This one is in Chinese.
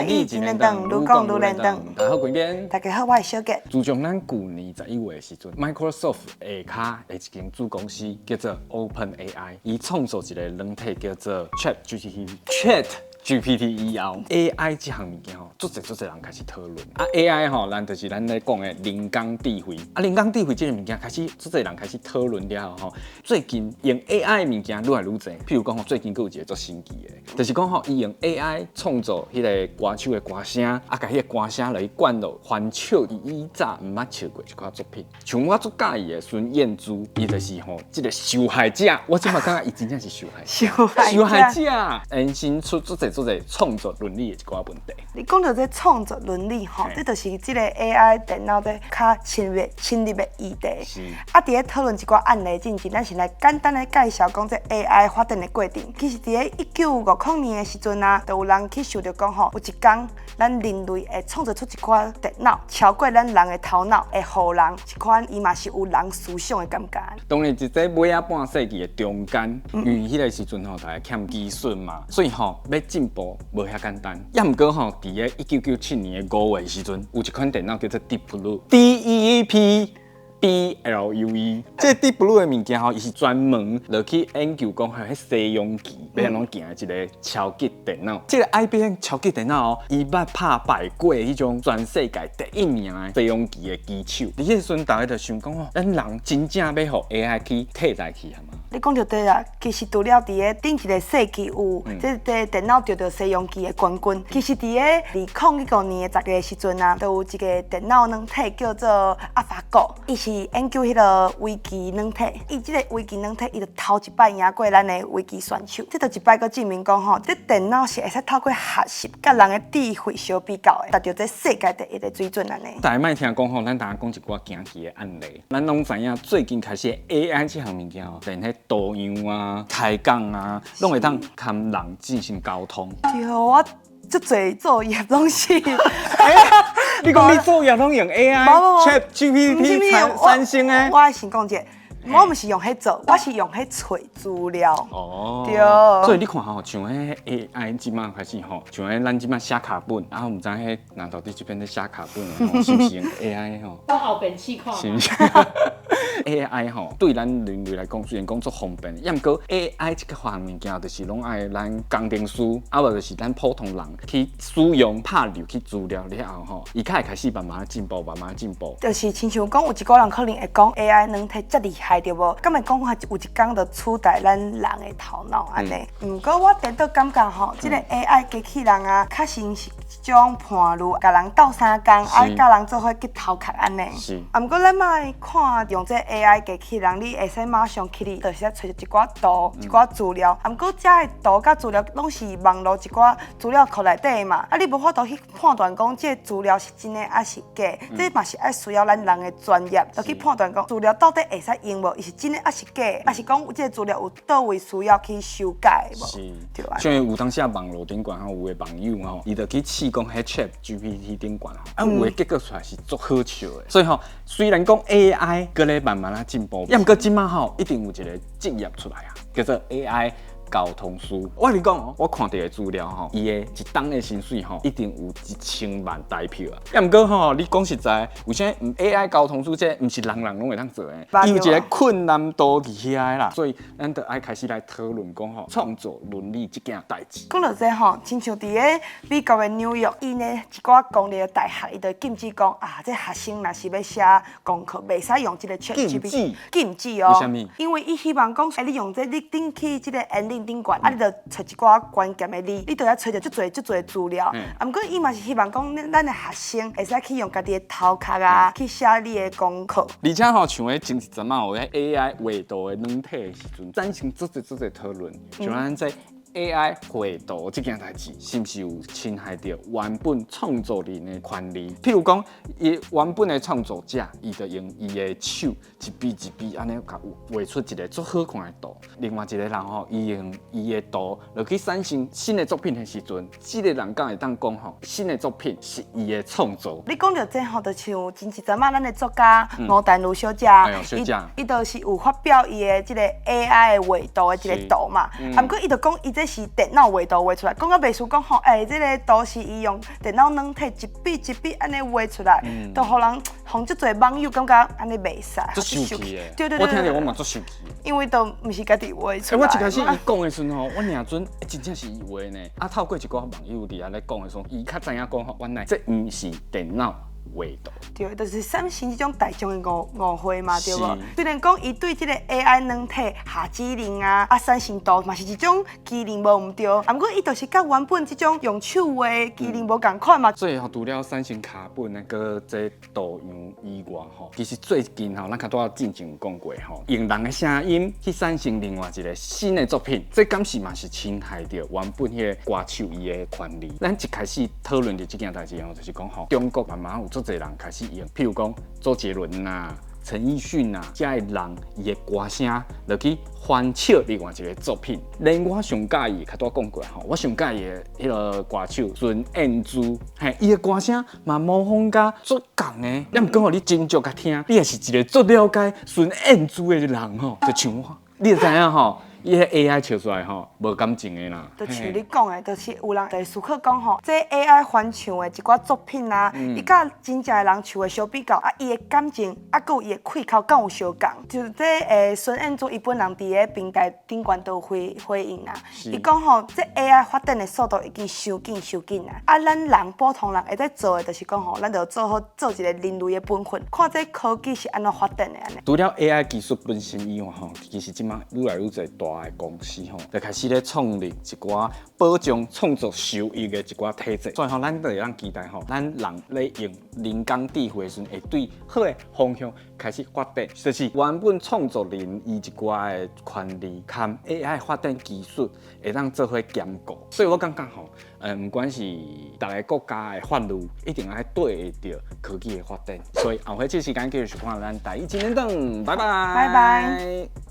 语真连长，愈讲愈连长。大家好，贵边。大家好，我是小杰。自从咱去年11月的时阵 ，Microsoft 下骹的一间子公司叫做 OpenAI， 伊创造一个软体叫做 ChatGPT 以后 ，AI 这项物件吼，足侪人开始讨论。AI 吼，咱就是咱咧讲的人工智慧。人工智慧这个物件开始足侪人开始讨论了吼。最近用 AI 的物件愈来愈侪，譬如讲吼，最近佫有一个足新奇的，就是讲吼，伊用 AI 创造迄个歌手的歌声，甲迄个歌声来灌入翻唱伊以早毋捌唱过一寡作品。像我足介意的孙燕姿，伊就是吼，即个受害者。我即马感觉伊真正是受害者。受害者，延伸出足侪创作伦理的一寡问题。你讲到这创作伦理吼，这就是这个 AI 电脑在较侵入的议题。是。伫咧讨论一寡案例进前，咱先来简单的介绍讲这 AI 发展的过程。其实伫咧1950年的时阵啊，就有人去想着讲吼，有一天咱人类会创造出一款电脑，超过咱人的头脑，会互人一款伊嘛是有人思想的感觉。当然，就在尾仔半世纪的中间，因为迄个时阵吼，大家欠技术嘛，所以吼要进步无遐简单。也毋过吼，伫咧1997年的5月时阵，有一款电脑叫做 Deep Blue，DEEP。BLUE， 这 Deep Blue 的物件吼，伊是专门落去研究讲，迄西洋棋要安怎行的一个超级电脑。这个 IBM 超级电脑哦，伊捌打败过迄种全世界第1名的西洋棋的棋手。伫迄时阵，大家就想讲哦，咱人真正要互 AI 去替代去，系嘛？你讲到对啦，其实除了伫咧顶一个世纪有这电脑得到西洋棋的冠军，其实伫咧2019年的10月时阵啊，就有一个电脑软体叫做 AlphaGo， 伊是研究迄个围棋软体。伊这个围棋软体，伊就头一摆赢过咱的围棋选手。这就一摆个证明讲吼，这电脑是会使透过学习甲人的智慧相比较的，达到这世界第一的水准安尼。大家莫听讲吼，咱大家讲一寡惊奇的案例，咱拢知影最近开始 AI 这项物件吼，连迄导游啊、开讲啊，拢会当跟人进行沟通。对，我足侪作业拢是。你讲你作业拢用 AI、ChatGPT、三星的？我先讲者，我毋是用迄做，我是用迄找资料。哦，对。所以你看吼，像迄 AI 即马开始吼，像迄咱即马写卡本，然后毋知迄人到底这边在写卡本吼，是毋是用 AI 吼？都好本气看。是毋是？AI 吼，对咱人类来讲虽然讲足方便，也毋过 AI 这个项物件就是拢爱咱工程师，啊无就是咱普通人去使用拍入去资料了后吼，伊才会开始慢慢进步，慢慢进步。就是亲像讲，有一个人可能会讲 AI 软体遮厉害，对无？敢会讲有一天就取代咱人的头脑安尼。毋过我颠倒感觉吼，这个 AI 机器人啊，较像是一种伴侣，甲人斗相共，啊，甲人做伙去头壳安尼。是。啊，毋过咱莫看用这 AI 机器人，你会使马上去哩，就是找一寡图、一寡资料。啊，毋过这个图甲资料拢是网络一寡资料库内底嘛，啊，你无法度去判断讲这资料是真的还是假，这嘛是爱需要咱人的专业，就去判断讲资料到底会使用无，伊是真的还是假，还是讲这资料有倒位需要去修改无？是。对啊。像有当时啊，网络顶管吼，有的网友吼，伊就去试讲迄 ChatGPT 顶管吼，啊，有的结果出来是足好笑的。所以吼，虽然讲 AI 搁咧慢慢啊进步，也毋过即马吼一定有一个职业出来啊，叫做 AI。交通师，我跟你讲哦，我看到的资料吼，伊的一档的薪水吼，一定有1000万台票啊。也毋过吼，你讲实在，为啥 AI 交通师这毋是人人拢会当做的？伊有一个困难度伫遐啦，所以咱得爱开始来讨论讲吼，创作伦理这件代志。讲到这吼，亲像伫咧美国的纽约，伊呢一寡公立的大学，伊就禁止讲啊，这学生若是要写功课，袂使用这个 ChatGPT。禁止哦。为什么？因为伊希望讲，你用这你顶去这个演练顶管，啊，你着找一寡关键的字，你着要找着足侪资料。啊，毋过伊嘛是希望讲，咱的学生会使去用家己的头壳啊，去写你的功课。而且吼，像迄前一阵啊，有迄 AI 画图的软体的时阵，产生足侪讨论，像咱这。AI 画图这件代志，是毋是有侵害到原本创作人的权利？譬如讲，伊原本的创作者，伊就用伊的手一笔一笔安尼甲画出一个足好看的图。另外一个人吼，伊用伊的图落去产生新的作品的时阵，这个人敢会当讲吼，新的作品是伊的创作。你讲到这吼，就像前一阵仔咱的作家吴淡如小姐，伊就是有发表伊的这个 AI 的画图的这个图嘛。啊，毋过伊就讲伊这这是电脑画图画出来，讲到袂输讲吼，这个图是伊用电脑软体一笔一笔安尼画出来，都互人互足侪网友感觉安尼袂使，足生气的。对，我听着我嘛足生气。因为都毋是家己画出来。我一开始伊讲的时阵吼，我认准真正是伊画呢。啊，透过一个网友伫遐咧讲的时候，伊较知影讲吼，原来这毋是电脑画图。对，就是三星这种大众的误会嘛，对无？虽然讲伊对这个 AI 软体下指令啊，三星图嘛是一种机能无毋对，啊，不过伊就是甲原本这种用手画机能无共款嘛。最后除了三星卡本那个这图样以外吼，其实最近吼，咱较多进前有讲过吼，用人的声音去产生另外一个新的作品，这敢是嘛是侵害着原本迄个歌手伊的权利。咱一开始讨论着这件代志吼，就是讲吼，中国慢慢有足侪人开始用，譬如讲周杰伦呐、陈奕迅呐，遮个人伊的歌声，落去翻唱另外一个作品。连我上介意，较多讲过吼，我上介意的迄个歌手孙燕姿，嘿，伊的歌声嘛模仿甲足共的。要毋讲互你真足甲听，你也是一个足了解孙燕姿的人吼，就像我，你就知影吼。伊个 AI 笑出来吼，无感情的啦。就像你讲的，就是有人会思考讲吼，这 AI 翻唱的一寡作品啊，伊甲真正的人唱的相比较，伊的感情，佮有伊的开口，敢有相共。就是这孙燕姿伊本人伫个平台顶悬都有回应啊，伊讲吼，这 AI 发展的速度已经伤紧啊。咱人普通人会在做的，就是讲吼，咱就做好做一个人类的本分，看这科技是安怎发展的安尼。除了 AI 技术本身以外吼，其实即马愈来愈侪大的公司吼，就开始咧创立一寡保障创作收益的一寡体制，所以吼，咱就会当期待吼，咱人咧用人工智慧的时阵，会对好的方向开始发展，就是原本创作人伊一寡的权利，含 AI 发展技术会当做伙兼顾。所以我感觉吼，不管是逐个国家的法律，一定要对得着科技的发展。所以后回这时间继续看咱第一技能档，拜拜。拜拜。